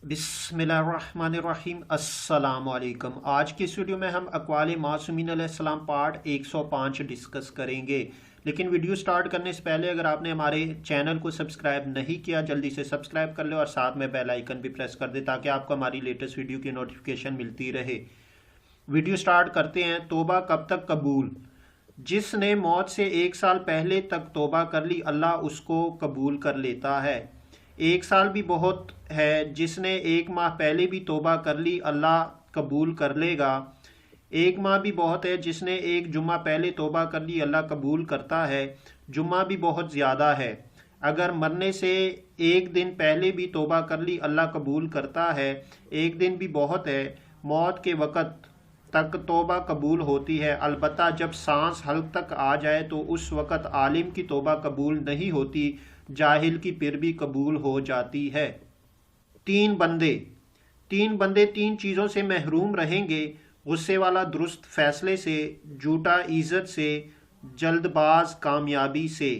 बिस्मिल्लाहिर्रहमानिर्रहीम अस्सलाम वालेकुम। आज की इस वीडियो में हम अक़वाल मासूमीन अलैहिस्सलाम पार्ट 105 डिस्कस करेंगे। लेकिन वीडियो स्टार्ट करने से पहले अगर आपने हमारे चैनल को सब्सक्राइब नहीं किया जल्दी से सब्सक्राइब कर ले और साथ में बेल आइकन भी प्रेस कर दे ताकि आपको हमारी लेटेस्ट वीडियो की नोटिफिकेशन मिलती रहे। वीडियो स्टार्ट करते हैं। तोबा कब तक कबूल। जिसने मौत से 1 साल पहले तक तोबा कर ली अल्लाह उसको कबूल कर लेता है। 1 साल भी बहुत है। जिसने 1 माह पहले भी तोबा कर ली अल्लाह कबूल कर लेगा। 1 माह भी बहुत है। जिसने 1 जुम्मा पहले तोबा कर ली अल्लाह कबूल करता है। जुम्मा भी बहुत ज़्यादा है। अगर मरने से 1 दिन पहले भी तोबा कर ली अल्लाह कबूल करता है। 1 दिन भी बहुत है। मौत के वक़्त तक तोबा कबूल होती है, अलबत्ता जब सांस हल्क तक आ जाए तो उस वक़्त आलिम की तोबा कबूल नहीं होती, जाहिल की फिर भी कबूल हो जाती है। 3 बंदे 3 चीज़ों से महरूम रहेंगे। गुस्से वाला दुरुस्त फैसले से, झूठा इज़्ज़त से, जल्दबाज कामयाबी से।